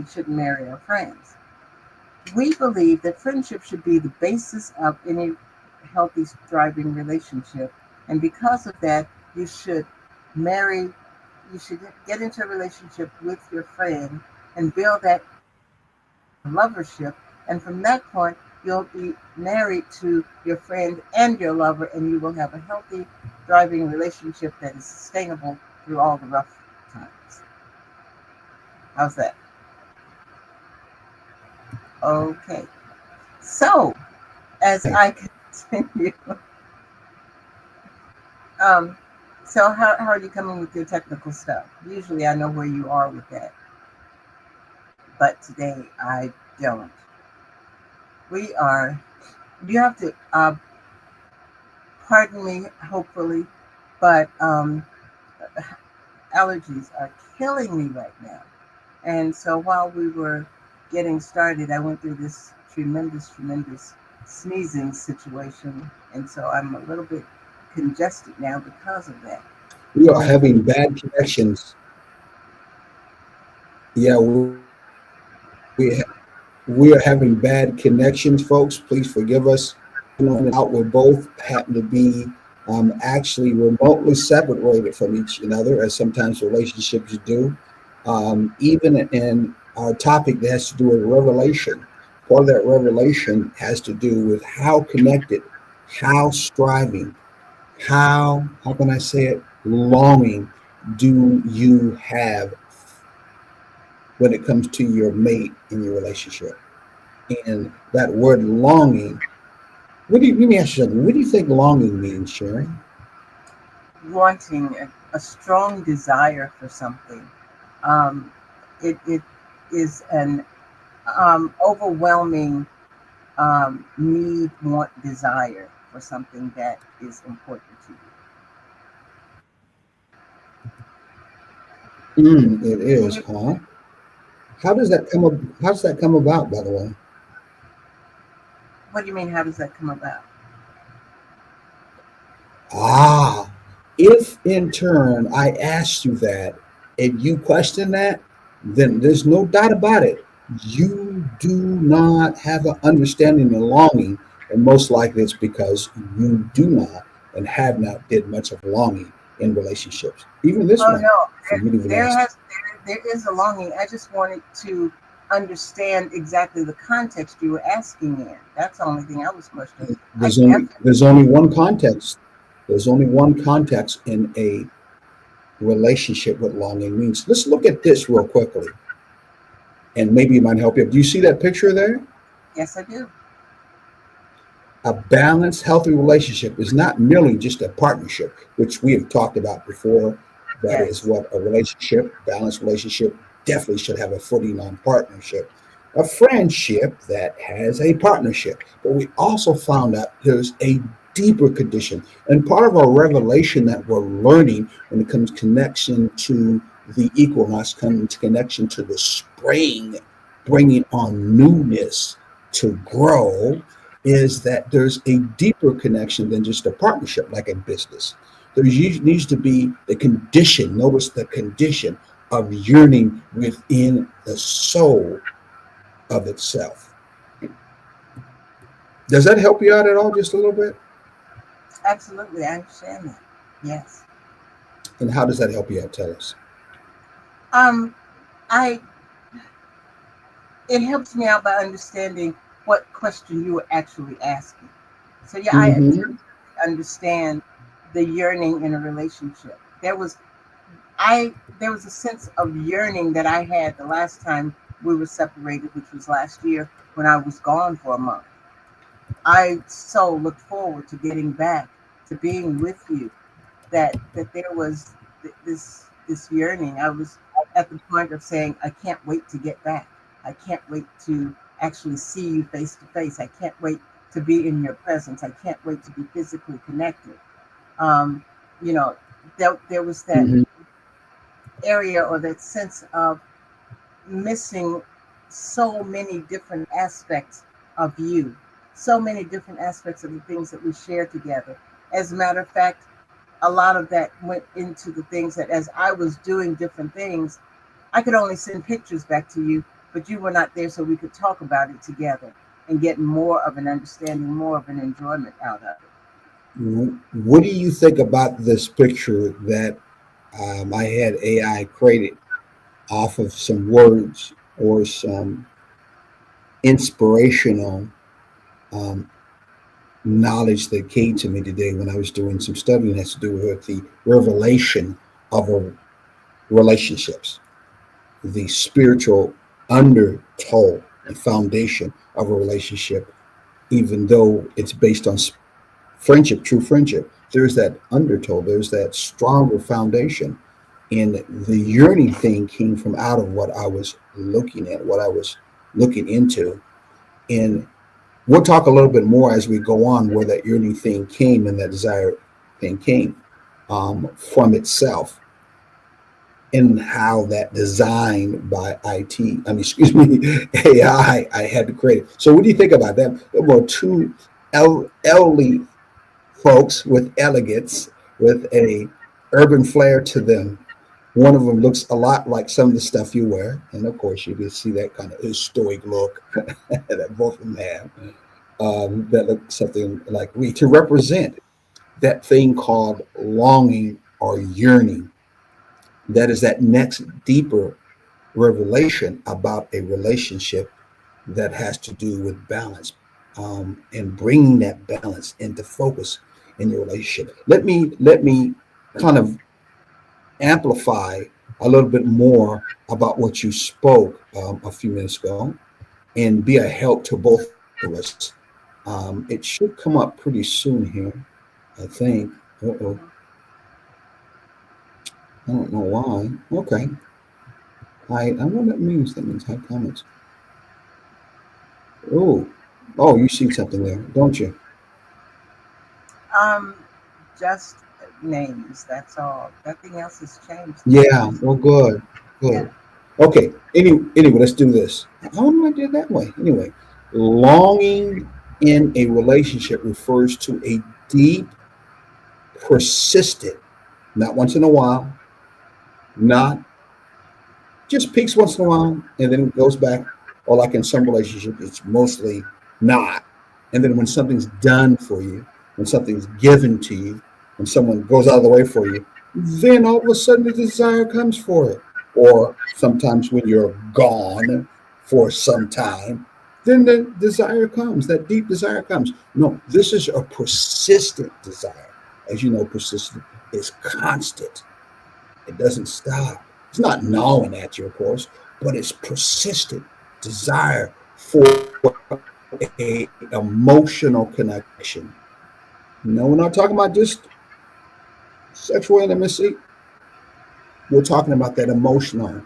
shouldn't marry our friends. We believe that friendship should be the basis of any healthy, thriving relationship. And because of that, you should marry, you should get into a relationship with your friend and build that lovership. And from that point, you'll be married to your friend and your lover, and you will have a healthy, thriving relationship that is sustainable through all the rough times. How's that? Okay. So, as Right. I continue, um, so how are you coming with your technical stuff? Usually I know where you are with that, but today I don't. We are, you have to pardon me, hopefully, but allergies are killing me right now. And so while we were getting started, I went through this tremendous sneezing situation. And so I'm a little bit congested now because of that. We are And having bad connections. Yeah, we are having bad connections, folks. Please forgive us. On and out, we both happen to be actually remotely separated from each another, as sometimes relationships do. Even in our topic that has to do with revelation, part of that revelation has to do with how connected, how striving, how can I say it, longing do you have when it comes to your mate in your relationship. And that word longing, let me ask you something. What do you think longing means, Sharon? wanting a strong desire for something. Um, it is an overwhelming need, want, desire for something that is important to you. It Can is, you, huh? How does that come up? How does that come about, by the way? what do you mean? How does that come about? Ah, if in turn I asked you that and you question that, then there's no doubt about it. You do not have an understanding and longing, and most likely it's because you do not and have not did much of longing in relationships. Even this Oh one, no, for you to even there ask. has there is a longing. I just wanted to understand exactly the context you were asking in. That's the only thing I was questioning. I definitely There's only one context. There's only one context in a relationship with longing means. Let's look at this real quickly, and maybe it might help you. Do you see that picture there? yes I do. A balanced, healthy relationship is not merely just a partnership, which we have talked about before. That is Yes. what a relationship, balanced relationship, definitely should have a footing on partnership. A friendship that has a partnership. But we also found out there's a deeper condition. And part of our revelation that we're learning when it comes connection to the equinox, comes connection to the spring, bringing on newness to grow, is that there's a deeper connection than just a partnership like a business. Needs to be the condition, notice the condition of yearning within the soul of itself. Does that help you out at all, just a little bit? Absolutely, I understand that. Yes. And how does that help you out? Tell us. Um, I it helps me out by understanding what question you were actually asking. So yeah, I Mm-hmm. understand the yearning in a relationship. There was a sense of yearning that I had the last time we were separated, which was last year when I was gone for a month. I so looked forward to getting back to being with you that there was this yearning. I was at the point of saying, I can't wait to get back. I can't wait to actually see you face to face. I can't wait to be in your presence. I can't wait to be physically connected. Um, you know, there was that Mm-hmm. area or that sense of missing so many different aspects of you, so many different aspects of the things that we share together. As a matter of fact, a lot of that went into the things that as I was doing different things, I could only send pictures back to you but you were not there so we could talk about it together and get more of an understanding, more of an enjoyment out of it. What do you think about this picture that I had AI created off of some words or some inspirational um, knowledge that came to me today when I was doing some studying that has to do with the revelation of relationships, the spiritual undertow and foundation of a relationship, even though it's based on friendship, true friendship. There's that undertow, there's that stronger foundation. And the yearning thing came from out of what I was looking at, what I was looking into. And we'll talk a little bit more as we go on where that yearning thing came and that desire thing came from itself and how that design by excuse me, AI, I had to create it. So what do you think about that? Well, two elderly folks with elegance, with a urban flair to them. One of them looks a lot like some of the stuff you wear, and of course, you can see that kind of stoic look that both of them have. That look something like we to represent that thing called longing or yearning. That is that next deeper revelation about a relationship that has to do with balance and bringing that balance into focus in your relationship. Let me kind of amplify a little bit more about what you spoke a few minutes ago and be a help to both of us. It should come up pretty soon here, I think. Uh-oh. I don't know why. Okay. I know what that means. That means high comments. Oh, oh, you see something there, don't you? Um, just names, that's all. Nothing else has changed. Yeah. Well, good, Yeah. good. Okay. Anyway, let's do this. How am I did that way? Anyway, longing in a relationship refers to a deep, persistent, not once in a while, not just peaks once in a while, and then it goes back. Or like in some relationships, it's mostly not. And then when something's done for you, when something's given to you, when someone goes out of the way for you, then all of a sudden the desire comes for it. Or sometimes when you're gone for some time, then the desire comes, that deep desire comes. No, this is a persistent desire. As you know, persistent is constant. It doesn't stop. It's not gnawing at you, of course, but it's persistent desire for a emotional connection. No, we're not talking about just sexual intimacy. We're talking about that emotional.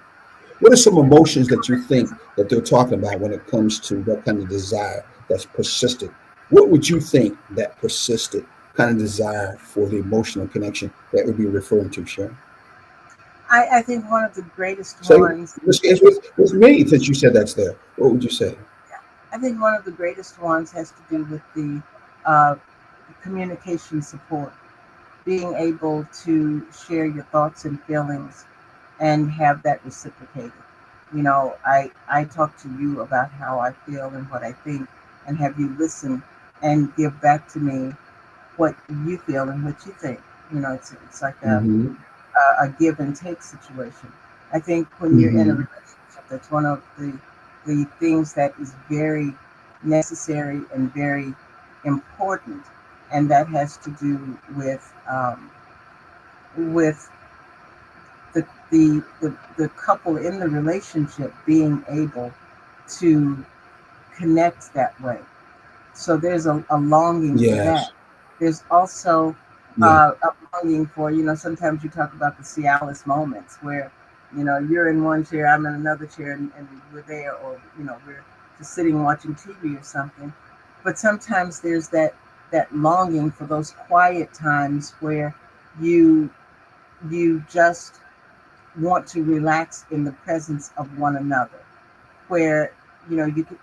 What are some emotions that you think that they're talking about when it comes to that kind of desire that's persistent? What would you think that persistent kind of desire for the emotional connection that would be referring to, Sharon? I think one of the greatest Say, ones, it's with me since you said that's there. What would you say? I think one of the greatest ones has to do with the uh, communication support, being able to share your thoughts and feelings and have that reciprocated. I talk to you about how I feel and what I think, and have you listen and give back to me what you feel and what you think. It's like Mm-hmm. a give and take situation. I think when you're in a Mm-hmm. relationship, that's one of the things that is very necessary and very important, and that has to do with the couple in the relationship being able to connect that way. So there's a longing for that. Yes. There's also Yeah. a longing for, sometimes you talk about the Cialis moments where, you're in one chair, I'm in another chair, and we're there, or, we're just sitting watching TV or something. But sometimes there's that longing for those quiet times where you you just want to relax in the presence of one another, where, you can,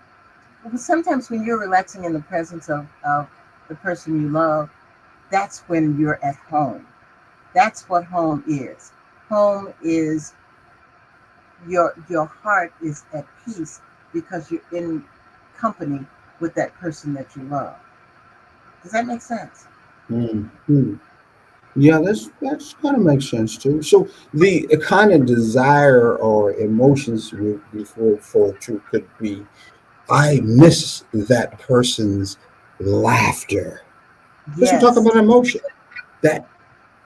well, sometimes when you're relaxing in the presence of the person you love, that's when you're at home. That's what home is. Home is your heart is at peace because you're in company with that person that you love. Does that make sense? Hmm. Yeah, that's kind of makes sense too. So the kind of desire or emotions we refer to could be, I miss that person's laughter. Because we're talking Yes. about emotion, that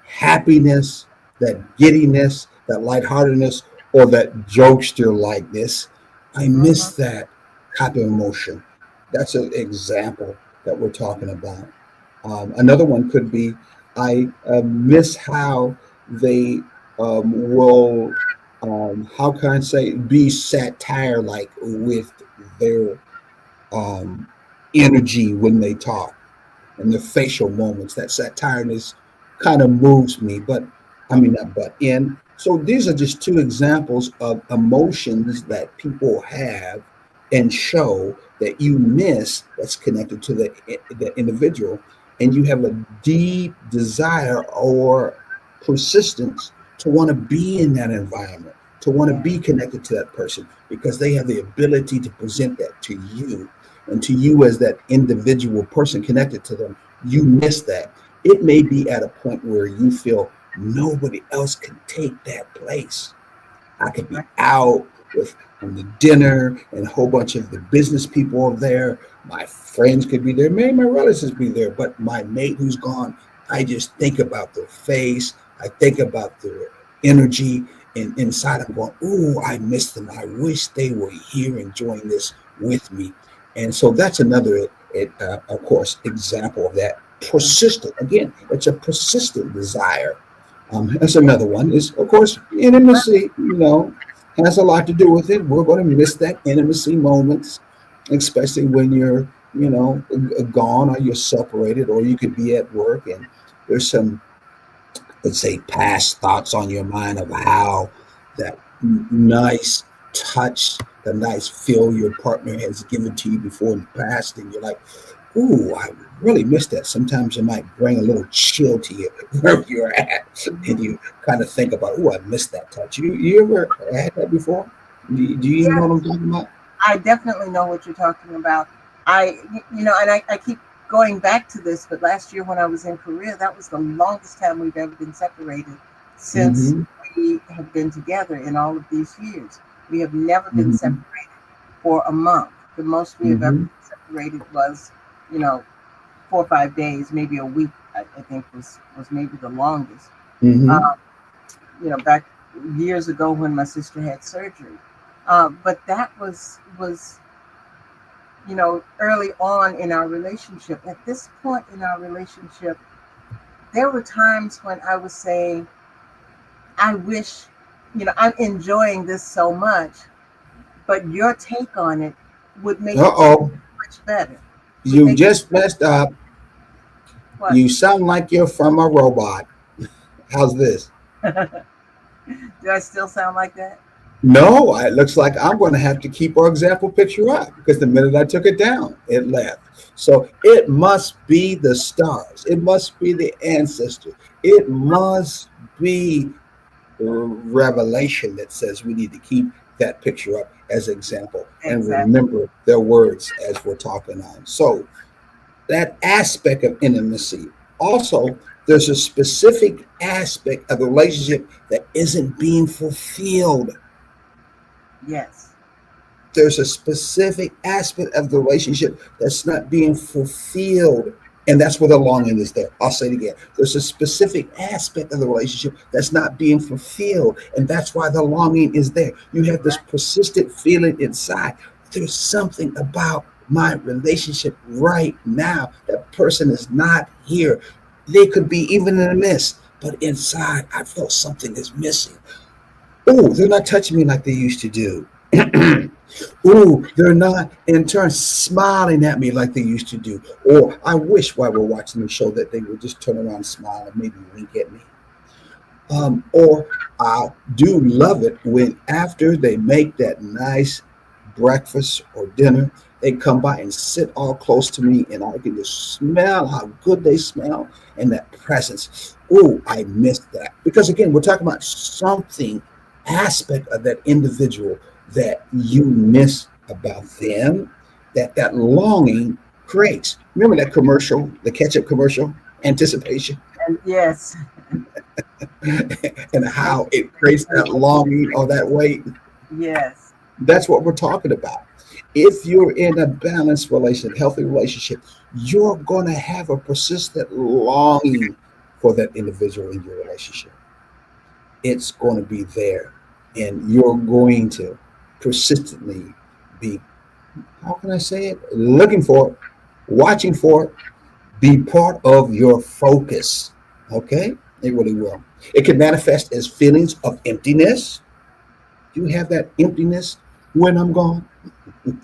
happiness, that giddiness, that lightheartedness, or that jokester likeness. I Hmm. miss that type of emotion. That's an example that we're talking about. Another one could be, I miss how they will, how can I say, be satire like with their um, energy when they talk and the facial moments. That satireness kind of moves me, but I mean, not but in. So these are just two examples of emotions that people have and show that you miss that's connected to the individual. And you have a deep desire or persistence to want to be in that environment, to want to Yeah. be connected to that person because they have the ability to present that to you, and to you as that individual person connected to them. You miss that. It may be at a point where you feel nobody else can take that place. I could be Right. out with on the dinner and a whole bunch of the business people are there. My friends could be there. Maybe my relatives be there. But my mate who's gone, I just think about their face. I think about their energy. And inside I'm going, oh, I miss them. I wish they were here enjoying this with me. And so that's another, of course, example of that Hmm. persistent. Again, it's a persistent desire. That's another one. Is of course intimacy. Has a lot to do with it. We're going to miss that intimacy moments, especially when you're gone or you're separated, or you could be at work and there's some, let's say, past thoughts on your mind of how that nice touch, the nice feel your partner has given to you before in the past, and you're like, ooh, I really miss that. Sometimes it might bring a little chill to you wherever you're at, and Hmm. you kind of think about, oh, I miss that touch. You ever had that before? Do you Yeah, know what I'm talking about? I definitely know what you're talking about. And I keep going back to this, but last year when I was in Korea, that was the longest time we've ever been separated since Mm-hmm. we have been together in all of these years. We have never been Mm-hmm. separated for a month. The most we have ever Mm-hmm. been separated was, you know, 4 or 5 days, maybe a week. I think was maybe the longest. Uh, Mm-hmm. back years ago when my sister had surgery. But that was early on in our relationship. At this point in our relationship, there were times when I was saying, I wish, I'm enjoying this so much, but your take on it would make it so Uh-oh. much better. Would You make it just messed up. what? You sound like you're from a robot. How's this? Do I still sound like that? No, it looks like I'm going to have to keep our example picture up because the minute I took it down, it left. So it must be the stars. It must be the ancestors. It must be revelation that says we need to keep that picture up as an example and Exactly. remember their words as we're talking on. So that aspect of intimacy. Also, there's a specific aspect of the relationship that isn't being fulfilled. Yes. There's a specific aspect of the relationship that's not being fulfilled. And that's where the longing is there. I'll say it again. There's a specific aspect of the relationship that's not being fulfilled. And that's why the longing is there. You have this persistent feeling inside. There's something about my relationship right now. That person is not here. They could be even in the midst, but inside, I feel something is missing. Oh, they're not touching me like they used to do. Ooh, they're not in turn smiling at me like they used to do. Or I wish while we're watching the show that they would just turn around and smile and maybe wink at me. Or I do love it when after they make that nice breakfast or dinner, they come by and sit all close to me and I can just smell how good they smell and that presence. Oh, I miss that. Because again, we're talking about something. aspect of that individual that you miss about them, that longing creates. Remember that commercial, the ketchup commercial, anticipation, And yes, and how it creates that longing or that wait. yes, That's what we're talking about. If you're in a balanced relationship, healthy relationship, you're going to have a persistent longing for that individual in your relationship. It's going to be there, and you're going to persistently be, how can I say it, looking for it, watching for it, be part of your focus. Okay, it really will. It can manifest as feelings of emptiness. Do you have that emptiness when I'm gone? yes.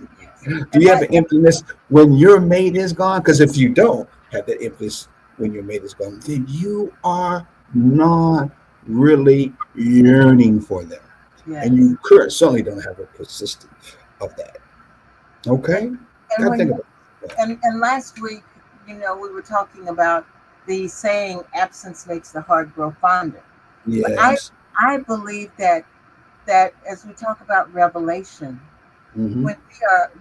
Do And you have that, an emptiness when your mate is gone? Because if you don't have that emptiness when your mate is gone, then you are not really yearning for them. And yes. you certainly don't have a persistence of that. And, Okay? and Got to think when about that. and last week, we were talking about the saying "absence makes the heart grow fonder." But Yes. I believe that as we talk about revelation, Hmm.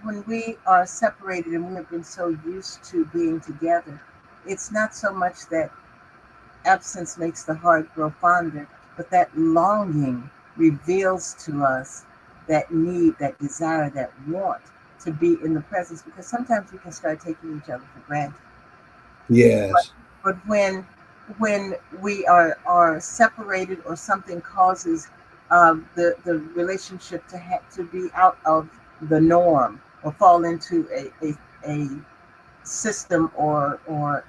when we are separated and we have been so used to being together, it's not so much that absence makes the heart grow fonder, but that longing reveals to us that need, that desire, that want to be in the presence, because sometimes we can start taking each other for granted. But, Yes. but when we are separated, or something causes the relationship to be out of the norm, or fall into a system, or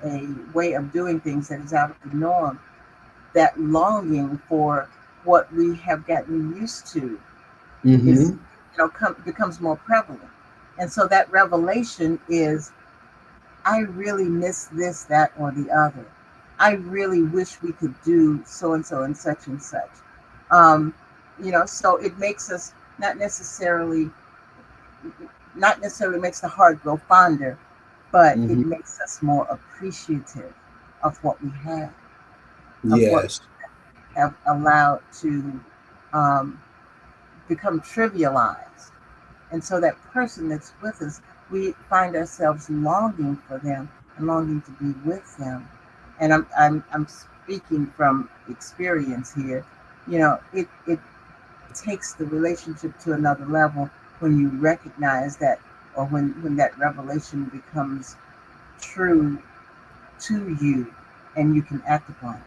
a way of doing things that is out of the norm, that longing for what we have gotten used to is, Hmm. becomes more prevalent. And so that revelation is, I really miss this, that, or the other. I really wish we could do so and so and such and such. Um, so it makes us not necessarily not necessarily makes the heart grow fonder, but it Hmm. makes us more appreciative of what we have, of what we Yes. have allowed to um, become trivialized. And so that person that's with us, we find ourselves longing for them and longing to be with them. And I'm speaking from experience here. It takes the relationship to another level when you recognize that, or when that revelation becomes true to you, and you can act upon it.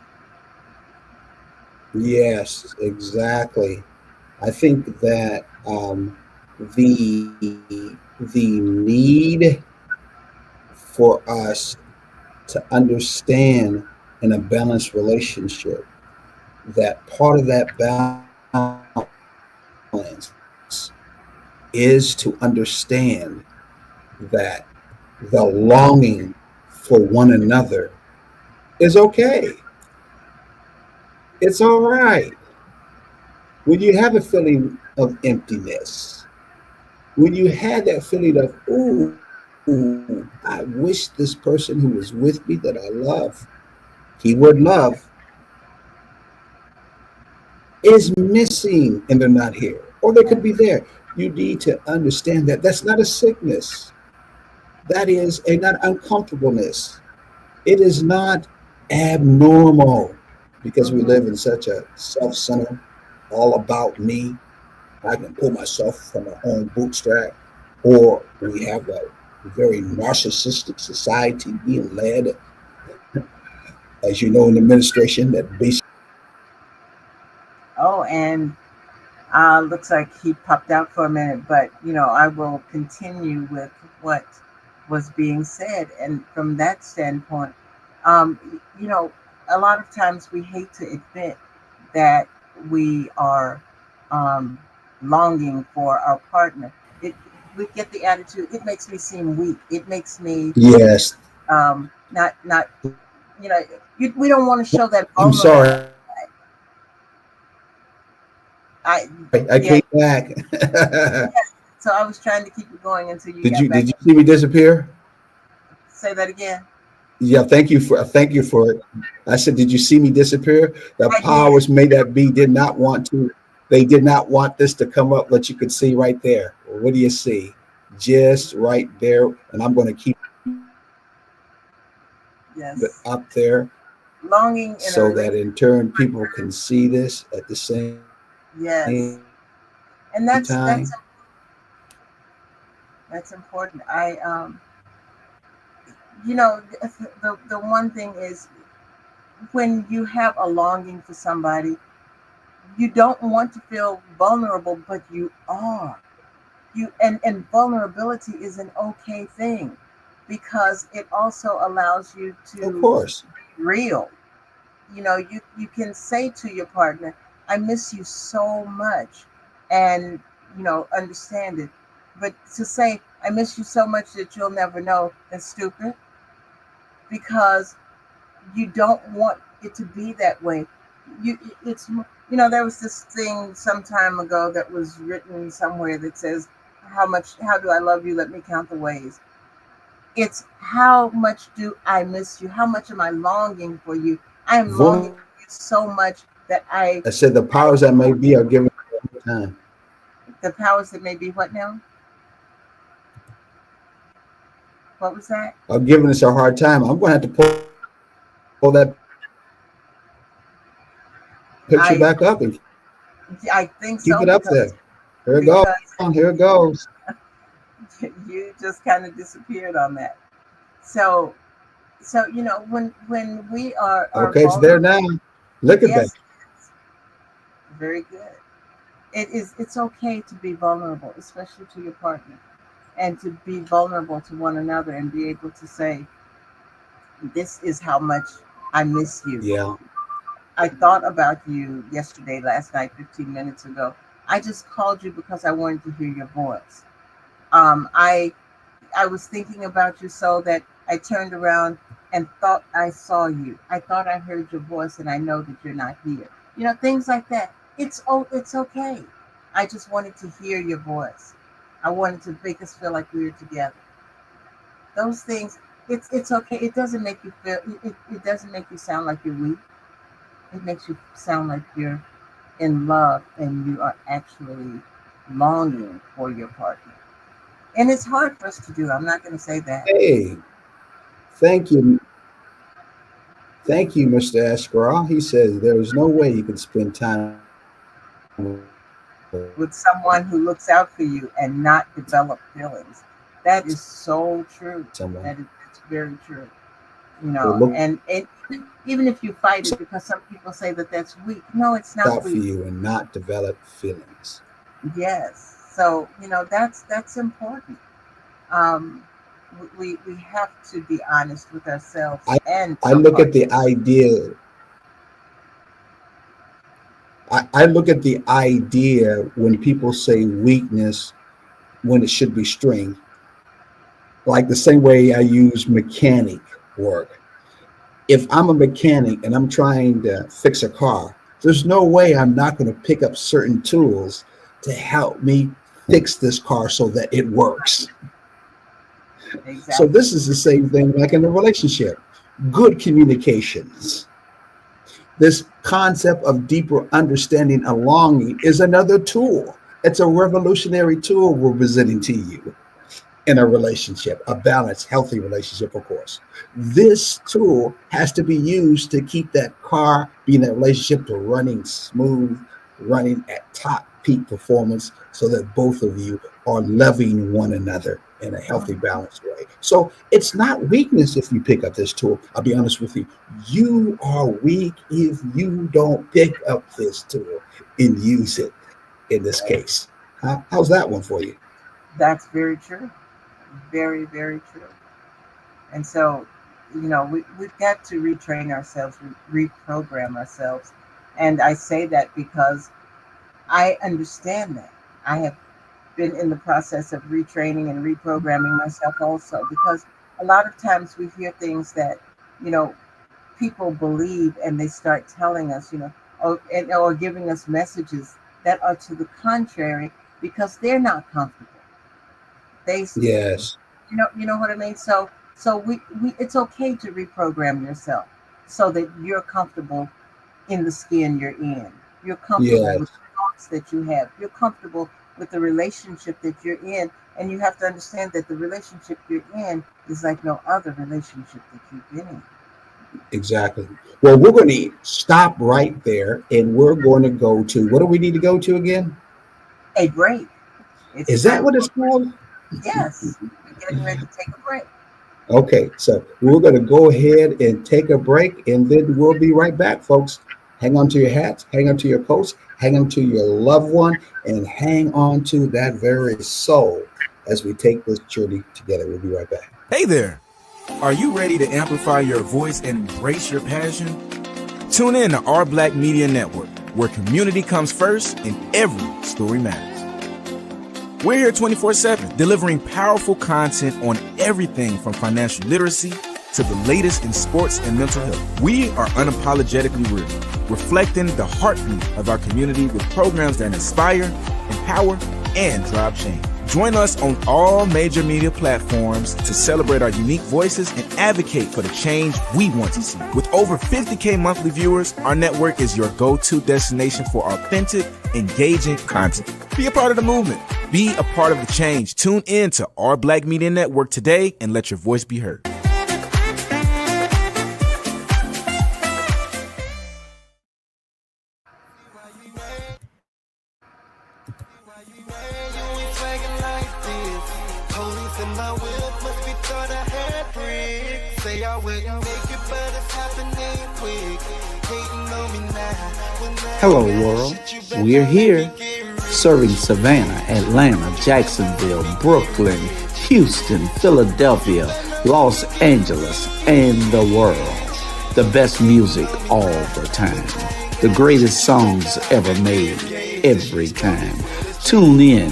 Yes, exactly. I think that the need for us to understand in a balanced relationship that part of that balance is to understand that the longing for one another is okay. It's all right. When you have a feeling of emptiness, when you had that feeling of, ooh, I wish this person who was with me that I love, keyword love, is missing and they're not here, or they could be there. You need to understand that that's not a sickness. That is a not uncomfortableness. It is not abnormal because we Mm-hmm. live in such a self-centered, all about me. I can pull myself from my own bootstrap, or we have a very narcissistic society being led, as you know, in administration that basically. Oh, and looks like he popped out for a minute, but I will continue with what was being said. And from that standpoint, a lot of times we hate to admit that we are um, longing for our partner. It We get the attitude, it makes me seem weak. It makes me Yes, not we don't want to show that I'm vulnerable. sorry, I I Yeah, came back. yes. So I was trying to keep it going until you did got you back. did you see me disappear? Say that again. Yeah, thank you for it. I said, did you see me disappear? The I did. powers may that be did not want to. They did not want this to come up, but you could see right there. What do you see? Just right there. And I'm going to keep it Yes. up there Longing in a so that in turn people can see this at the same yes. And time. that's important. You know, the one thing is when you have a longing for somebody, you don't want to feel vulnerable, but you are. And vulnerability is an okay thing because it also allows you Of to course. be real. You know, you can say to your partner, I miss you so much, and understand it. But to say I miss you so much that you'll never know, that's stupid, because you don't want it to be that way. It's there was this thing some time ago that was written somewhere that says, how do I love you, let me count the ways. It's how much do I miss you, how much am I longing for you. I am longing Vulnerable. for you so much that I said the powers that may be are given time. the powers that may be, what now, what was that? Are giving us a hard time. I'm going to have to pull that picture i back up and I think keep so, it up there. Here it goes. because Here it goes. you just kind of disappeared on that. So when we are Okay, it's there vulnerable. now. Look at that. Yes, very good. It's okay to be vulnerable, especially to your partner, and to be vulnerable to one another and be able to say, this is how much I miss you. Yeah. I thought about you yesterday, last night, 15 minutes ago. I just called you because I wanted to hear your voice. I was thinking about you so that I turned around and thought I saw you. I thought I heard your voice, and I know that you're not here. Things like that. It's okay. I just wanted to hear your voice. I wanted to make us feel like we were together. Those things. It's okay. It doesn't make you feel. It doesn't make you sound like you're weak. It makes you sound like you're in love and you are actually longing for your partner. And it's hard for us to do. I'm not going to say that. Hey, thank you. Thank you, Mr. Ashcraw. He says there is no way you can spend time with With someone who looks out for you and not develop feelings. That is so true. someone It's very true. who looks And even if you fight it, because some people say that that's weak. No, it's not out for weak. you and not develop feelings. Yes. So that's important. Um, we have to be honest with ourselves I, and I our look at partner. the idea. I look at the idea when people say weakness when it should be strength, like the same way I use mechanic work. If I'm a mechanic and I'm trying to fix a car, there's no way I'm not going to pick up certain tools to help me fix this car so that it works. So Exactly. this is the same thing like in a relationship. Good communications. This concept of deeper understanding and longing is another tool. It's a revolutionary tool we're presenting to you in a relationship, a balanced, healthy relationship, of course. This tool has to be used to keep that car, being that relationship, to running smooth, running at top peak performance, so that both of you are loving one another in a healthy, Mhm. balanced way. So it's not weakness if you pick up this tool. I'll be honest with you. You are weak if you don't pick up this tool and use it in this case. How's that one for you? That's very true. Very, very true. And so, we've got to retrain ourselves, reprogram ourselves. And I say that because I understand that. I have been in the process of retraining and reprogramming myself also, because a lot of times we hear things that, you know, people believe, and they start telling us, or giving us messages that are to the contrary, because they're not comfortable. They Yes. You know what I mean. So we it's okay to reprogram yourself so that you're comfortable in the skin you're in. You're comfortable with Yes. the habits that you have. You're comfortable with the relationship that you're in, and you have to understand that the relationship you're in is like no other relationship that you've been in. Exactly. Well, we're going to stop right there, and we're going to go to, what do we need to go to again? A break. It's Is that time what for it's called? yes. We're getting ready to take a break. Okay, so we're going to go ahead and take a break, and then we'll be right back, folks. Hang on to your hats, hang on to your coats, hang on to your loved one, and hang on to that very soul as we take this journey together. We'll be right back. Hey there! Are you ready to amplify your voice and embrace your passion? Tune in to Our Black Media Network, where community comes first and every story matters. We're here 24/7, delivering powerful content on everything from financial literacy to the latest in sports and mental health. We are unapologetically real, reflecting the heartbeat of our community with programs that inspire, empower, and drive change. Join us on all major media platforms to celebrate our unique voices and advocate for the change we want to see. With over 50K monthly viewers, our network is your go-to destination for authentic, engaging content. Be a part of the movement. Be a part of the change. Tune in to Our Black Media Network today and let your voice be heard. Hello, world. We're here, serving Savannah, Atlanta, Jacksonville, Brooklyn, Houston, Philadelphia, Los Angeles, and the world. The best music all the time. The greatest songs ever made, every time. Tune in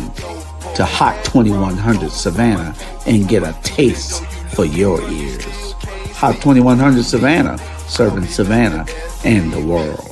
to Hot 2100 Savannah and get a taste for your ears. Hot 2100 Savannah, serving Savannah and the world.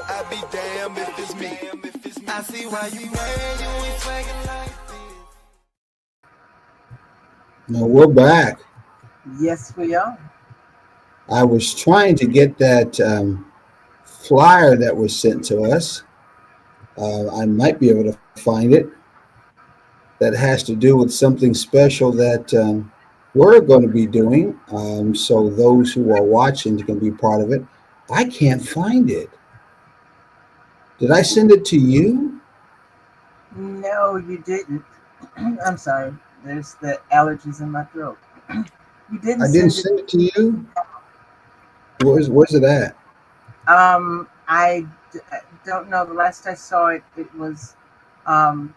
I'd be damned if it's me. I see why you mad, you ain't swagging like this. Now we're back. Yes, we are. I was trying to get that flyer that was sent to us. I might be able to find it. That has to do with something special that we're going to be doing. So those who are watching can be part of it. I can't find it. Did I send it to you? No, you didn't. I'm sorry. There's the allergies in my throat. You didn't. I didn't send it to you. Where's it at? I don't know. The last I saw it, it was on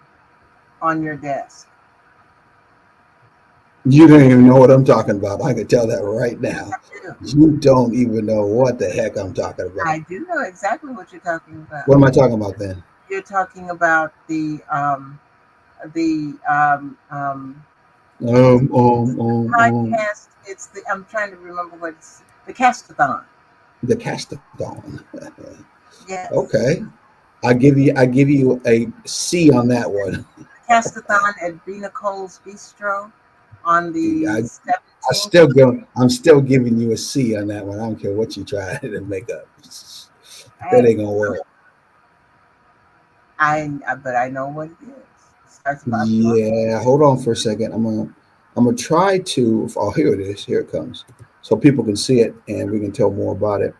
your desk. You don't even know what I'm talking about. I can tell that right now. You don't even know what the heck I'm talking about. I do know exactly what you're talking about. What am I talking about then? You're talking about the podcast. It's the I'm trying to remember what it's the Castathon. The Castathon. Yes. Okay. I give you a C on that one. Castathon at B. Nicole's Bistro on the 17th. I'm still giving you a C on that one. I don't care what you try to make up. That ain't gonna work. But I know what it is. Yeah, hold on for a second. I'm gonna try to. Oh, here it is. Here it comes, so people can see it and we can tell more about it.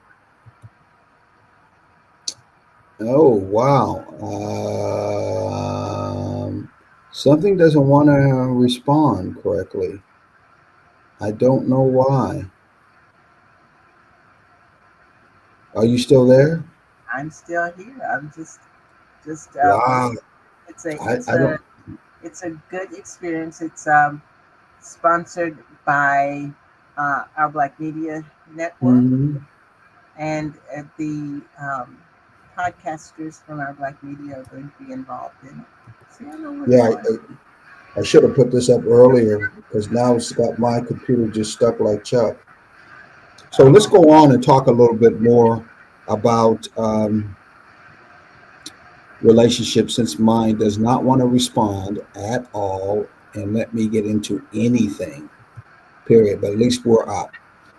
Oh wow! Something doesn't want to respond correctly. I don't know why. Are you still there? I'm still here. I'm just Wow. It's a good experience. It's sponsored by Our Black Media Network, and the podcasters from Our Black Media are going to be involved in it. So I know I should have put this up earlier because now it's got my computer just stuck like Chuck. So let's go on and talk a little bit more about relationships, since mine does not want to respond at all and let me get into anything, period. But at least we're up.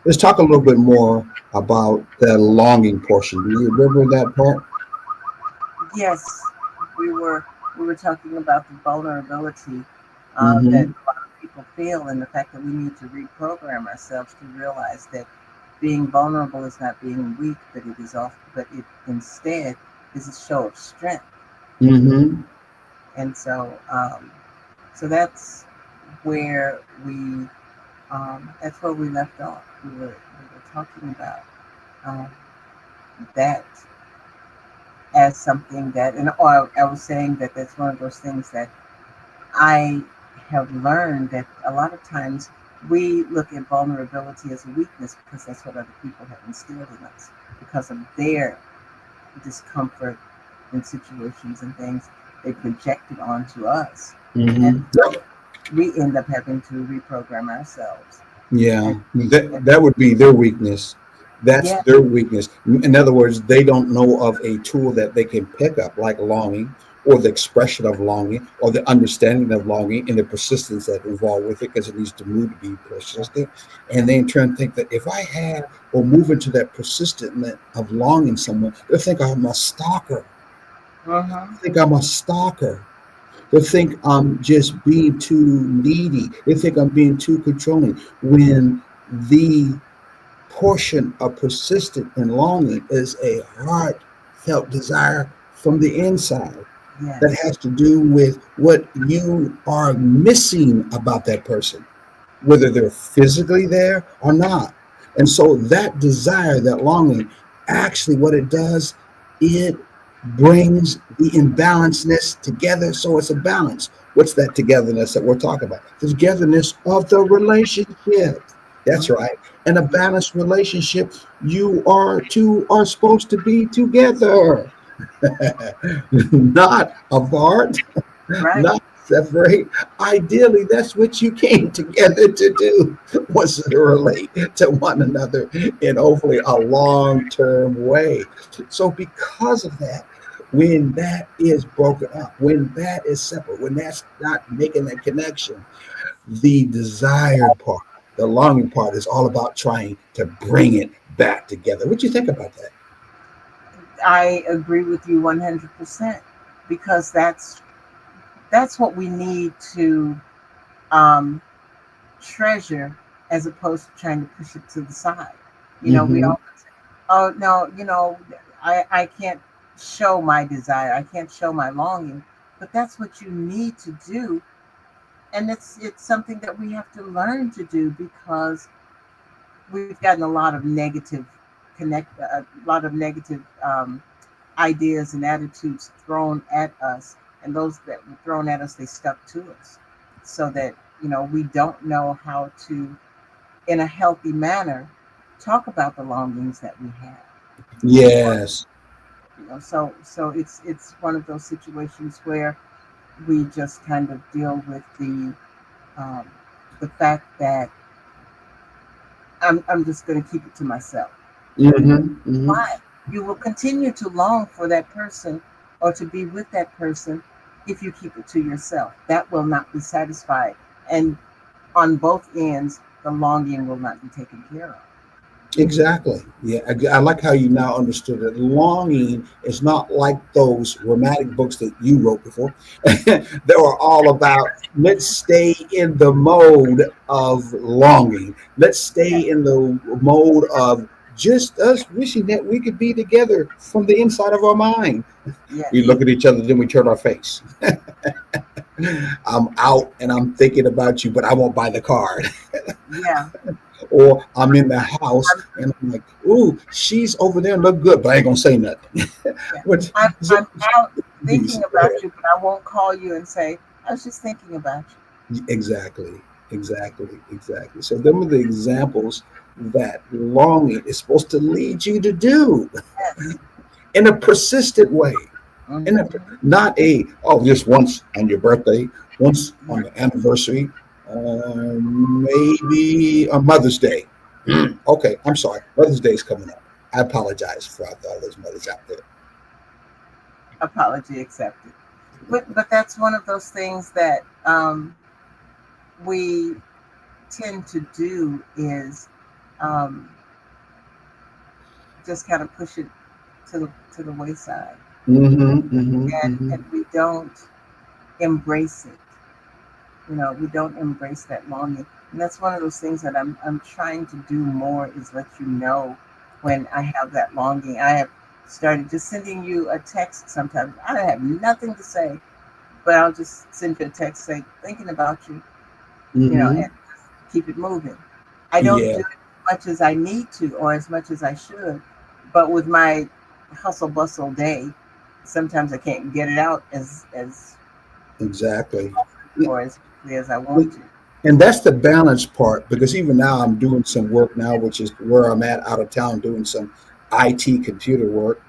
Let's talk a little bit more about the longing portion. Do you remember that part? Yes, we were we were talking about the vulnerability that Mm-hmm. a lot of people feel, and the fact that we need to reprogram ourselves to realize that being vulnerable is not being weak, but it instead is a show of strength. Mm-hmm. And so where we that's where we left off. We were talking about um, that as something that, and I was saying that that's one of those things that I have learned that a lot of times we look at vulnerability as a weakness because that's what other people have instilled in us because of their discomfort in situations and things they projected onto us. And Mm-hmm. we end up having to reprogram ourselves. Yeah, And, and that would be their weakness. That's yeah, their weakness. In other words, they don't know of a tool that they can pick up, like longing, or the expression of longing, or the understanding of longing, and the persistence that involved with it, because it needs to move to be persistent. And they in turn think that if I have or move into that persistence of longing someone, they'll think I'm a stalker. uh-huh, They think I'm a stalker. They think I'm just being too needy. They think I'm being too controlling. When the portion of persistent and longing is a heartfelt desire from the inside that yes, has to do with what you are missing about that person, whether they're physically there or not. And so that desire, that longing, actually what it does, it brings the imbalancedness together. So it's a balance. What's that togetherness that we're talking about? The togetherness of the relationship. That's mhm, right. In a balanced relationship, you are two are supposed to be together, not apart, right, not separate. Ideally, that's what you came together to do, was to relate to one another in hopefully a long-term way. So because of that, when that is broken up, when that is separate, when that's not making that connection, the desired part, the longing part is all about trying to bring it back together. What do you think about that? I agree with you 100% because that's what we need to um, treasure as opposed to trying to push it to the side. We Mm-hmm. all oh no, I can't show my desire, I can't show my longing, but that's what you need to do, and it's something that we have to learn to do because we've gotten a lot of negative ideas and attitudes thrown at us, and those that were thrown at us, they stuck to us, so that we don't know how to, in a healthy manner, talk about the longings that we have. Or, Yes. so it's one of those situations where we just kind of deal with um, the fact that I'm just going to keep it to myself. Mm-hmm. Mm-hmm. Why? You will continue to long for that person or to be with that person if you keep it to yourself. That will not be satisfied. And on both ends, the longing will not be taken care of. Exactly. Yeah, I like how you now understood that longing is not like those romantic books that you wrote before. They were all about let's stay in the mode of longing. Let's Yeah, stay in the mode of just us wishing that we could be together from the inside of our mind. We yes, look at each other, then we turn our face. I'm out and I'm thinking about you, but I won't buy the card. yeah. Or I'm in the house and I'm like, ooh, she's over there and look good, but I ain't gonna say nothing. Yeah. What? I'm out Please, thinking go about ahead. you, but I won't call you and say, I was just thinking about Exactly, exactly, exactly. So them are the examples that longing is supposed to lead you to do you. Yes. in a persistent way. In a, Hmm. not a, oh, just once on your birthday once on the anniversary, maybe on Mother's Day. Okay, I'm sorry. Mother's Day is coming up. I apologize for all those mothers out there. Apology accepted. But that's one of those things that we tend to do is um, just kind of push it to the wayside, and we don't embrace it. We don't embrace that longing, and that's one of those things that I'm trying to do more is let you know when I have that longing. I have started just sending you a text sometimes. I have nothing to say, but I'll just send you a text saying thinking about you, Mm-hmm. and keep it moving. I don't Yeah, do it as much as I need to or as much as I should, but with my hustle bustle day, sometimes I can't get it out as exactly. or as quickly as I want to. And that's the balance part because even now I'm doing some work now, which is where I'm at out of town doing some IT computer work.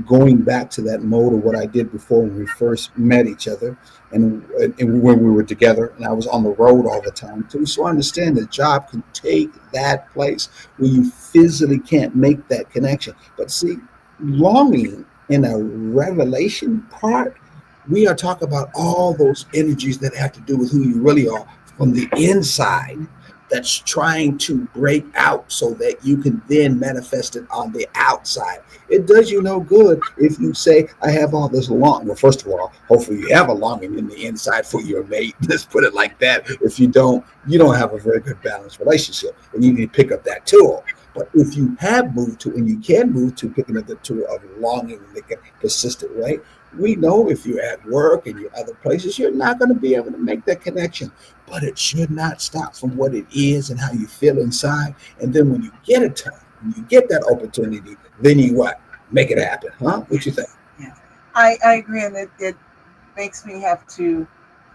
Going back to that mode of what I did before when we first met each other and when we were together and I was on the road all the time too. So I understand the job can take that place where you physically can't make that connection. But see, longing in a revelation part, we are talking about all those energies that have to do with who you really are from the inside that's trying to break out so that you can then manifest it on the outside. It does you no good if you say, I have all this longing. Well, first of all, hopefully you have a longing in the inside for your mate. Let's put it like that. If you don't have a very good balanced relationship and you need to pick up that tool. But if you have moved to, and you can move to picking up the tool of longing in a consistent way, we know if you're at work and you're other places, you're not going to be able to make that connection. But it should not stop from what it is and how you feel inside. And then when you get a time, when you get that opportunity, then you what? Make it happen, huh? What you think? Yes, yes. I agree, and it makes me have to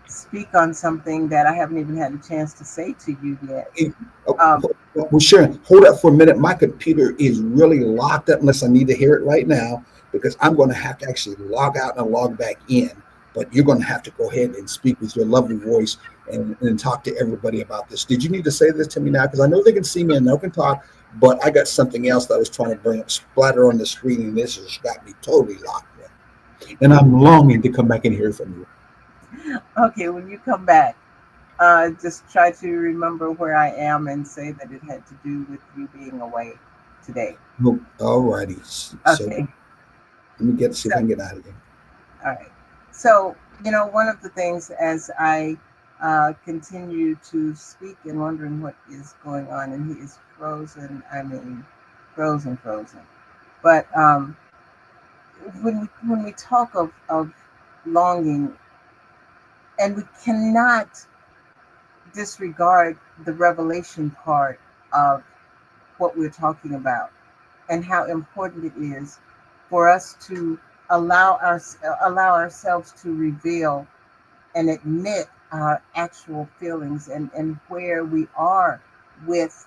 speak on something that I haven't even had a chance to say to you yet. Hey, oh, Um, well, Sharon, hold up for a minute. My computer is really locked up unless I need to hear it right now because I'm going to have to actually log out and log back in. But you're going to have to go ahead and speak with your lovely voice and talk to everybody about this. Did you need to say this to me now? Because I know they can see me and they can talk, but I got something else that I was trying to bring up, splatter on the screen, and this has got me totally locked in. And I'm longing to come back and hear from you. okay, when you come back, just try to remember where I am and say that it had to do with you being away today. Oh, all righty. So Okay, let me see if I so can get out of here. all right. So, one of the things as I continue to speak and wondering what is going on, and he is frozen. I mean, frozen, frozen. But when we talk of longing, and we cannot disregard the revelation part of what we're talking about and how important it is for us to allow ourselves to reveal and admit our actual feelings and where we are with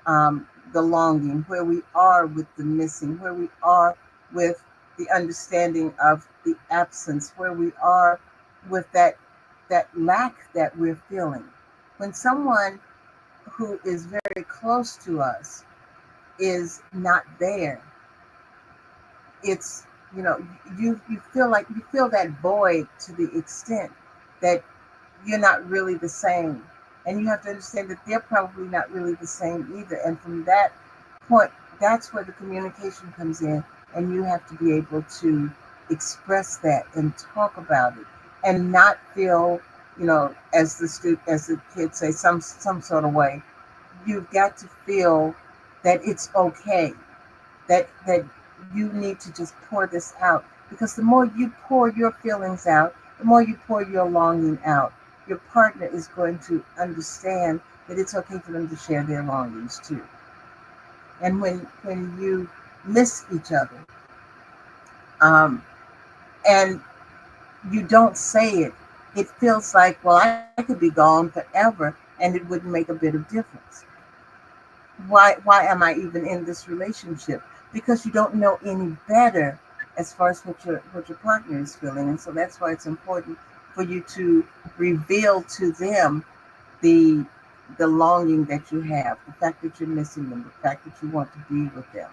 the longing, where we are with the missing, where we are with the understanding of the absence, where we are with that lack that we're feeling. When someone who is very close to us is not there, it's you feel like you feel that void to the extent that you're not really the same, and you have to understand that they're probably not really the same either, and from that point, that's where the communication comes in, and you have to be able to express that and talk about it and not feel, as the kids say, some sort of way. You've got to feel that it's okay, that you need to just pour this out, because the more you pour your feelings out, the more you pour your longing out, your partner is going to understand that it's okay for them to share their longings too. And when you miss each other, um, and you don't say it, it feels like, well, I could be gone forever and it wouldn't make a bit of difference. Why am I even in this relationship? Because you don't know any better as far as what your partner is feeling. And so that's why it's important for you to reveal to them the longing that you have, the fact that you're missing them, the fact that you want to be with them,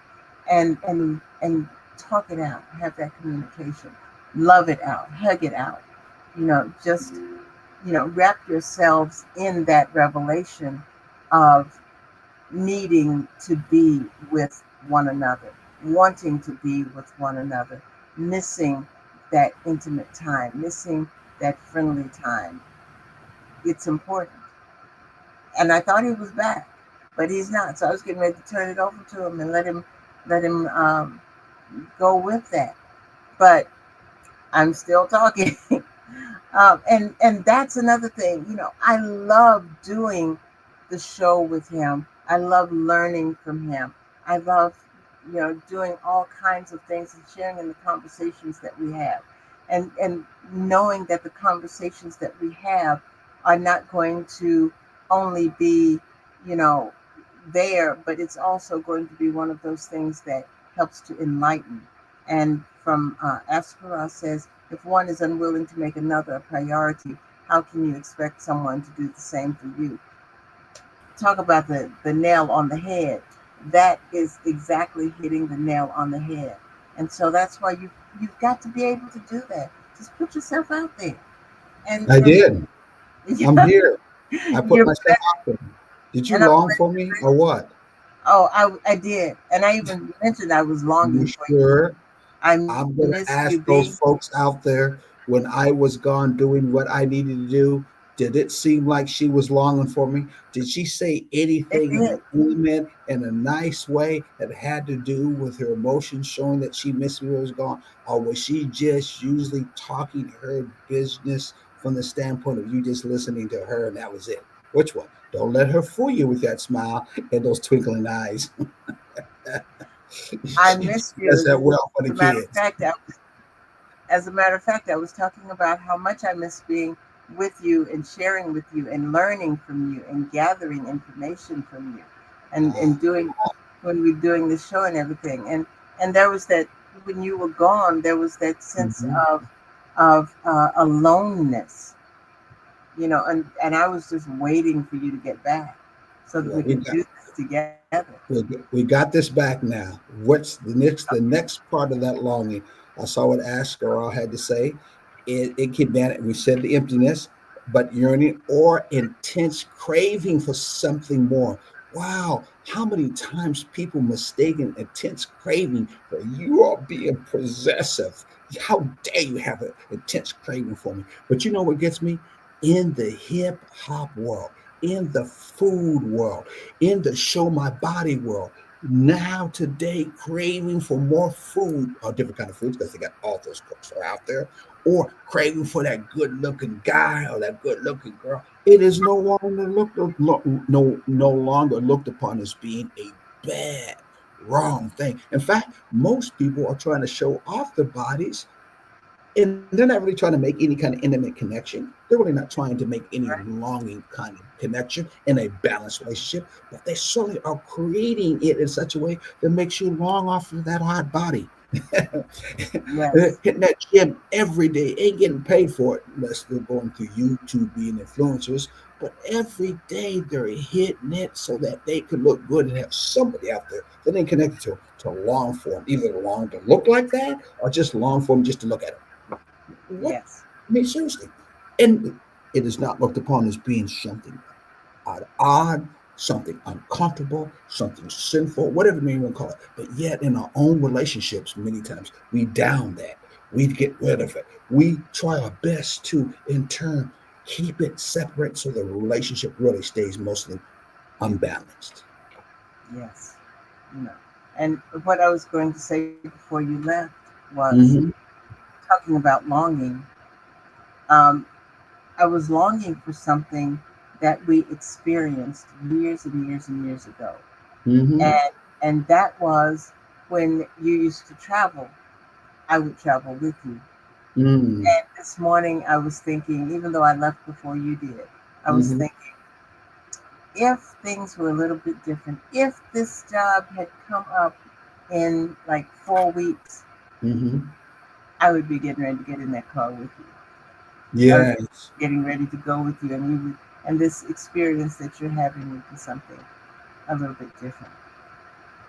and talk it out, have that communication, love it out, hug it out, just wrap yourselves in that revelation of needing to be with one another, wanting to be with one another, missing that intimate time, missing that friendly time. It's important. And I thought he was back, but he's not. So I was getting ready to turn it over to him and let him go with that. But I'm still talking. And that's another thing. I love doing the show with him. I love learning from him. I love, doing all kinds of things and sharing in the conversations that we have, and knowing that the conversations that we have are not going to only be, you know, there, but it's also going to be one of those things that helps to enlighten. And from Aspera says, if one is unwilling to make another a priority, how can you expect someone to do the same for you? Talk about the nail on the head. That is exactly hitting the nail on the head. And so that's why you've got to be able to do that. Just put yourself out there. And I did. I'm here. I put you're myself out there. Did you and I'm long for me or what? I did. And I even mentioned I was You longing for you. sure? I I'm going to missed you ask those being folks out there when I was gone doing what I needed to do. Did it seem like she was longing for me? Did she say it anything in did. an intimate and a nice way that had to do with her emotions showing that she missed me when I was gone? Or was she just usually talking her business from the standpoint of you just listening to her and that was it? Which one? Don't let her fool you with that smile and those twinkling eyes. I She missed does you. that well for As the a matter of kids. fact, I was talking about how much I miss being with you and sharing with you and learning from you and gathering information from you Ah, and doing when we're doing the show and everything. And there was that when you were gone, there was that sense mhm. of aloneness, and I was just waiting for you to get back so that Well, we could do this together. we got this back now. What's the next part of that longing? I saw what Ashkarl had to say. It can be, we said the emptiness, but yearning or intense craving for something more. Wow, how many times people mistaken intense craving for you are being possessive. How dare you have an intense craving for me? But you know what gets me? In the hip hop world, in the food world, in the show my body world. Now today, craving for more food or different kind of foods because they got all those cooks are out there, or craving for that good looking guy or that good looking girl. It is no longer looked upon as being a bad, wrong thing. In fact, most people are trying to show off their bodies and they're not really trying to make any kind of intimate connection. They're really not trying to make any Right? longing kind of connection in a balanced relationship, but they certainly are creating it in such a way that makes you long after that hot body. Yes. Hitting that gym every day, ain't getting paid for it unless they're going through YouTube being influencers. But every day they're hitting it so that they can look good and have somebody out there that they connected to long for them, either long to look like that or just long for them just to look at them. What? Yes. I mean, seriously. And it is not looked upon as being something odd, something uncomfortable, something sinful, whatever you want to call it. But yet, in our own relationships, many times we down that. We get rid of it. We try our best to, in turn, keep it separate so the relationship really stays mostly unbalanced. Yes. No. And what I was going to say before you left was Hmm. talking about longing. Um, I was longing for something that we experienced years and years and years ago. Hmm. And that was when you used to travel. I would travel with you. Mm. And this morning I was thinking, even though I left before you did, I was Hmm. thinking, if things were a little bit different, if this job had come up in like 4 weeks, Hmm. I would be getting ready to get in that car with you. Yes. getting ready to go with you, and this experience that you're having would be something a little bit different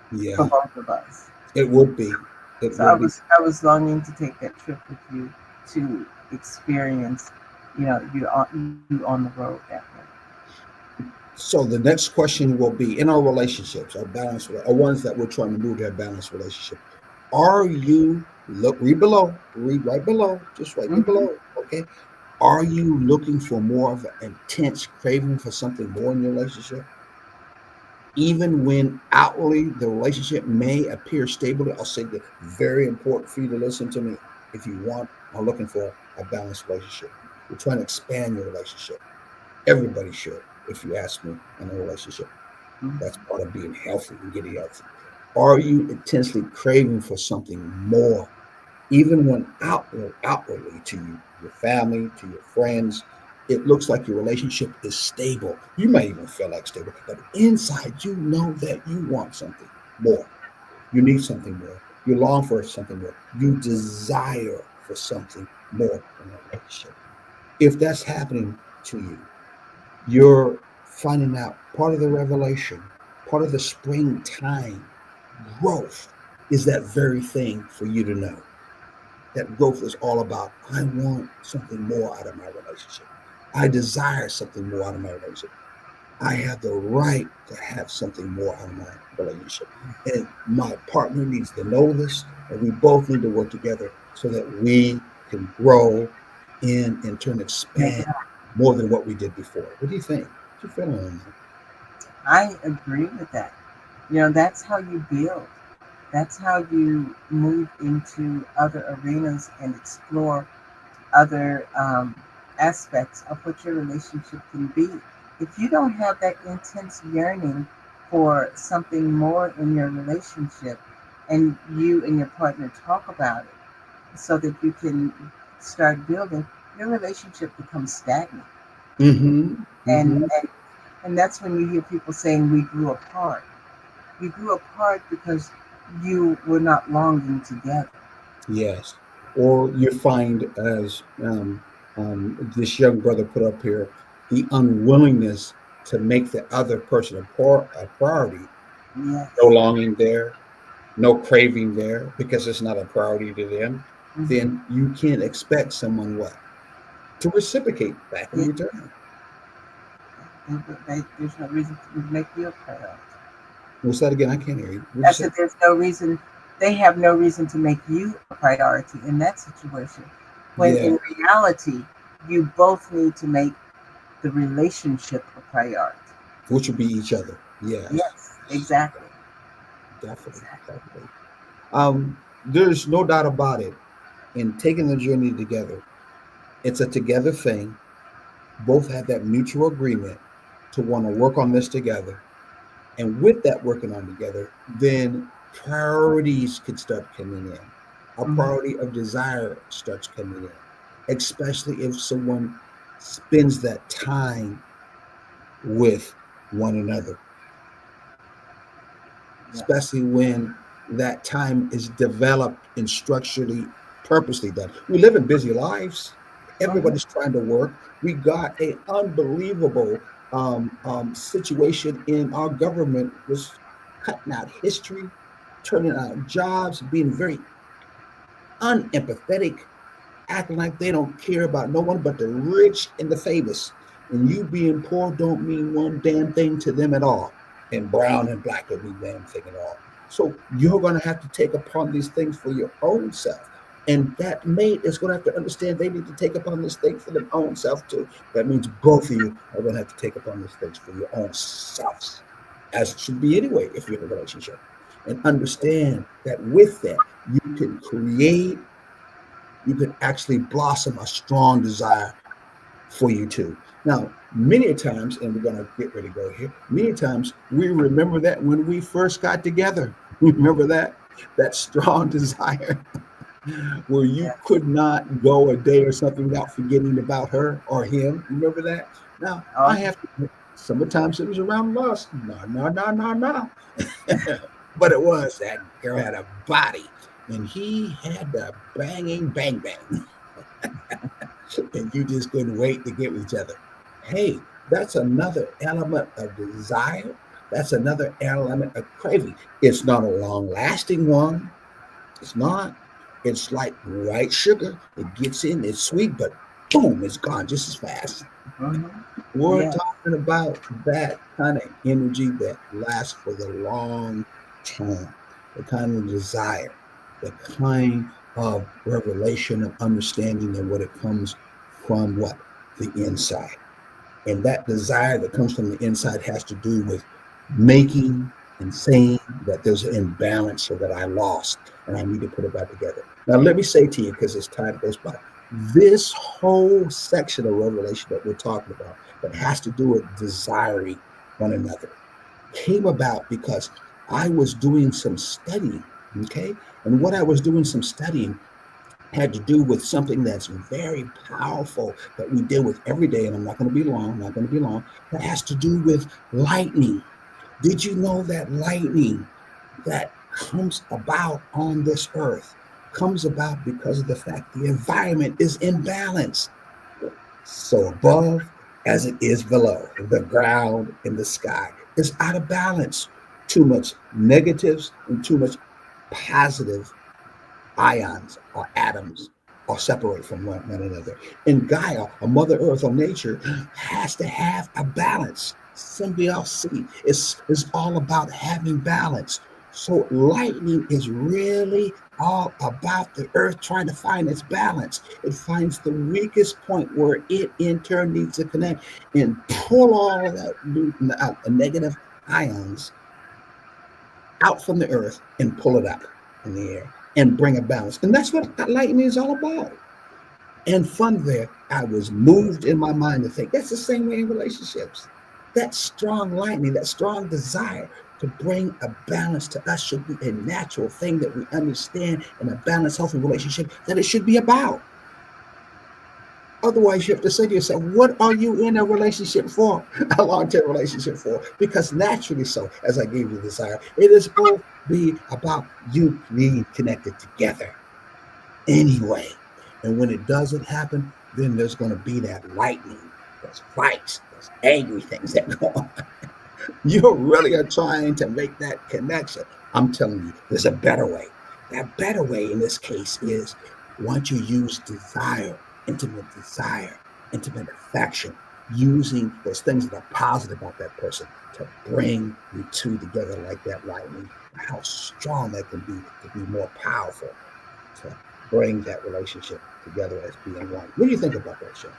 for Yeah. both of us. It would be. It So I would be. was I was longing to take that trip with you to experience, you on the road that way. So the next question will be in our relationships, our balance, or ones that we're trying to move to a balanced relationship. Are you read below, read right below, just right there Hmm. below. Okay. Are you looking for more of an intense craving for something more in your relationship? Even when outwardly the relationship may appear stable, I'll say that very important for you to listen to me if you are looking for a balanced relationship. You're trying to expand your relationship. Everybody should, if you ask me, in a relationship. That's Hmm. part of being healthy and getting healthy. Are you intensely craving for something more, even when outwardly to you, your family, to your friends, it looks like your relationship is stable. You might even feel like stable, but inside you know that you want something more. You need something more. You long for something more. You desire for something more in a relationship. If that's happening to you, you're finding out part of the revelation, part of the springtime growth is that very thing for you to know. That growth is all about I want something more out of my relationship. I desire something more out of my relationship. I have the right to have something more out of my relationship. And my partner needs to know this, and we both need to work together so that we can grow in turn Make expand it happen. more than what we did before. What do you think? What you feeling on that? I agree with that. That's how you build. That's how you move into other arenas and explore other aspects of what your relationship can be. If you don't have that intense yearning for something more in your relationship, and you and your partner talk about it so that you can start building, your relationship becomes stagnant. Mm-hmm. And, Mm-hmm. and, and that's when you hear people saying we grew apart. You grew apart because you were not longing together. Yes. Or you find, as this young brother put up here, the unwillingness to make the other person a priority, no Yes. longing there, no craving there, because it's not a priority to them, Hmm. then you can't expect someone what? To reciprocate back in Yeah, return. there's no reason to make you a priority. What's that again? I can't hear you. What'd I you say? said there's no reason, they have no reason to make you a priority in that situation. When Yeah, in reality, you both need to make the relationship a priority. which would be each other. Yes, Yes, exactly. definitely, Exactly. definitely. There's no doubt about it. In taking the journey together, it's a together thing. Both have that mutual agreement to want to work on this together. And with that working on together, then priorities can start coming in. A Hmm. priority of desire starts coming in, especially if someone spends that time with one another, Yeah. especially when that time is developed and structurally, purposely done. We live in busy lives. Hmm. Everybody's trying to work. We got a unbelievable situation in our government was cutting out history, turning out jobs, being very unempathetic, acting like they don't care about no one but the rich and the famous. And you being poor don't mean one damn thing to them at all. And brown and black don't mean damn thing at all. So you're going to have to take upon these things for your own self. And that mate is going to have to understand they need to take upon this thing for their own self too. That means both of you are going to have to take upon these things for your own selves, as it should be anyway if you're in a relationship. And understand that with that, you can actually blossom a strong desire for you too. Now, many times, and we're going to get ready to go here, many times we remember that when we first got together. Remember that strong desire where you Yeah. could not go a day or something without forgetting about her or him. Remember that? Now, Oh, I have to admit, sometimes it was around lust. No, no, no, no, no. But it was that girl had a body and he had the banging bang bang. and you just couldn't wait to get with each other. Hey, that's another element of desire. That's another element of craving. It's not a long lasting one. It's not. It's like white sugar. It gets in, it's sweet, but boom, it's gone just as fast. Mhm. We're Yeah. talking about that kind of energy that lasts for the long term, the kind of desire, the kind of revelation of understanding of what it comes from what? The inside. And that desire that comes from the inside has to do with making and saying that there's an imbalance so that I lost and I need to put it back together. Now, let me say to you, because as time goes by, this whole section of revelation that we're talking about that has to do with desiring one another came about because I was doing some studying. Okay. And what I was doing some studying had to do with something that's very powerful that we deal with every day. And I'm not going to be long, not going to be long. That has to do with lightning. Did you know that lightning that comes about on this earth comes about because of the fact the environment is imbalanced? So above as it is below, the ground and the sky is out of balance. Too much negatives and too much positive ions or atoms are separate from one another. And Gaia, or Mother Earth or nature, has to have a balance. Symbiosis is all about having balance. So lightning is really all about the earth trying to find its balance. It finds the weakest point where it in turn needs to connect and pull all of that negative ions out from the earth and pull it up in the air and bring a balance. And that's what lightning is all about. And from there, I was moved in my mind to think that's the same way in relationships. That strong lightning, that strong desire to bring a balance to us should be a natural thing that we understand in a balanced, healthy relationship that it should be about. Otherwise, you have to say to yourself, what are you in a relationship for? A long-term relationship for? Because naturally so, as I gave you the desire, it is supposed to be about you being connected together anyway. And when it doesn't happen, then there's going to be that lightning, those fights, those angry things that go on. You really are trying to make that connection. I'm telling you, there's a better way. That better way in this case is once you use desire, intimate affection, using those things that are positive about that person to bring you two together like that lightning. How strong that can be to be more powerful to bring that relationship together as being one. What do you think about that, Sean?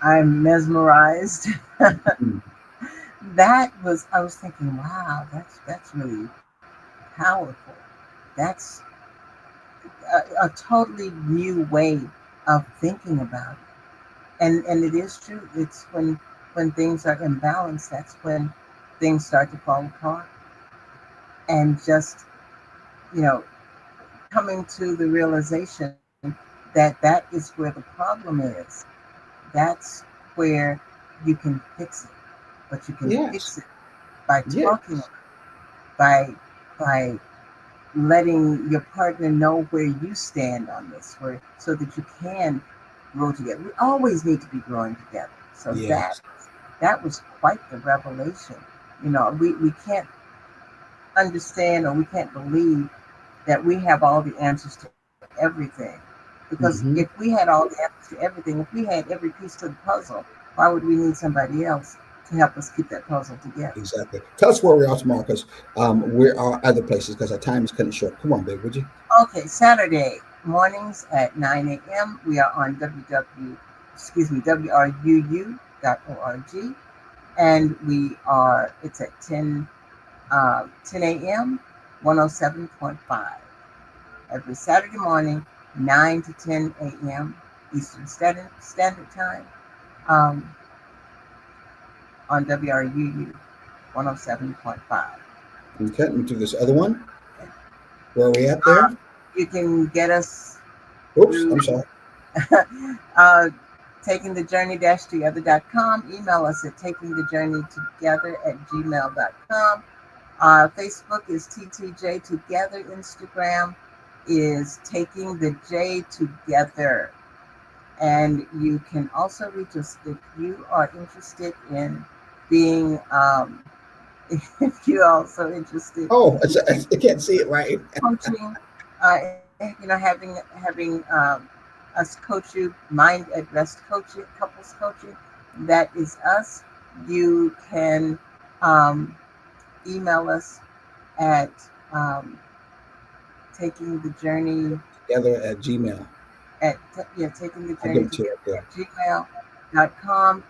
I'm mesmerized. Mm. I was thinking, wow, that's really powerful. That's a totally new way of thinking about it. And it is true. It's when things are imbalanced, that's when things start to fall apart. And just, you know, coming to the realization that that is where the problem is. That's where you can fix it. But you can Yes, fix it by yes, talking, by letting your partner know where you stand on this, where so that you can grow together. We always need to be growing together. So yes, that was quite the revelation. You know, we can't understand or we can't believe that we have all the answers to everything. Because hmm if we had all the answers to everything, if we had every piece to the puzzle, why would we need somebody else to help us keep that puzzle together? exactly. Tell us where we are tomorrow because we are other places because our time is cutting short. Come on, babe, would you? Okay, Saturday mornings at 9 a.m. We are on WRUU.org, and it's at 10 a.m. 107.5 every Saturday morning, 9 to 10 a.m. Eastern Standard Time, um, on WRUU 107.5. Okay, let me do this other one. Where are we at there? You can get us Oops, through I'm sorry. uh, takingthejourney-together.com. Email us at takingthejourneytogether@gmail.com. Facebook is TTJ Together. Instagram is Taking the J Together. And you can also reach us if you are interested in being, if you're also interested Oh, I can't see it right. coaching, having us coach you, mind at rest coaching, couples coaching. That is us. You can email us at taking the journey Together at Gmail. taking the I'll journey get to it there. at gmail.com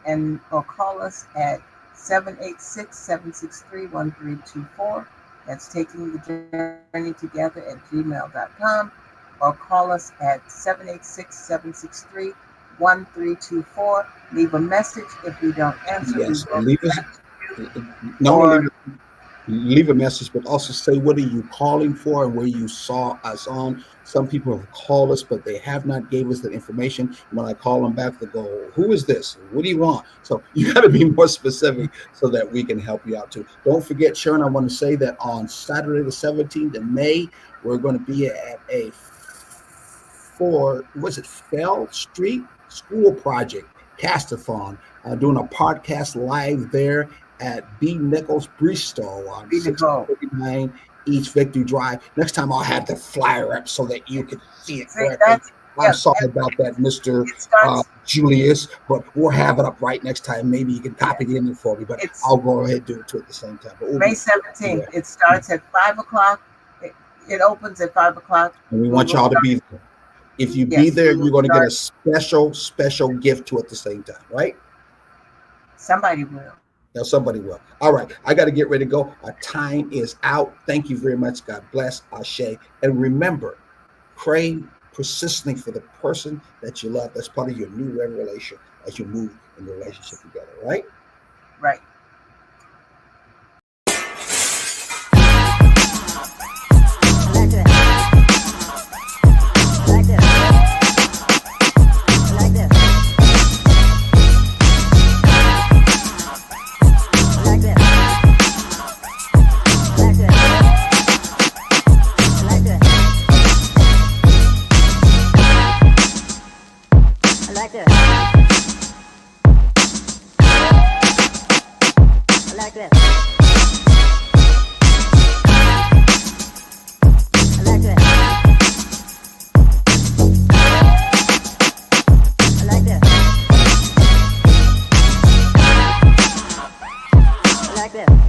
or call us at 786-763-1324. That's taking the journey together at gmail.com, or call us at 786-763-1324. Leave a message. If we don't answer, Yes, we will leave us. Not only leave a message, but also say what are you calling for and where you saw us on. Some people have called us, but they have not gave us the information. When I call them back, they go, "Who is this? What do you want?" So you got to be more specific so that we can help you out too. Don't forget, Sharon, I want to say that on Saturday the 17th of May, we're going to be at a Fell Street School Project Castathon, doing a podcast live there at B. Nichols Bristow on 639 East Victory Drive. Next time I'll have the flyer up so that you can see it correctly. I'm sorry about that, Mr. Julius, but we'll have it up right next time. Maybe you can copy it in for me, but I'll go ahead and do it too at the same time. But May 17th. It starts at 5 o'clock. It opens at 5 o'clock. And we want y'all to be there. If you be there, you're going to get a special gift too at the same time, right? Somebody will. Now somebody will. All right, I got to get ready to go. Our time is out. Thank you very much. God bless. Ashe. And remember, pray persistently for the person that you love. That's part of your new revelation as you move in your relationship together, right? Right. Like that.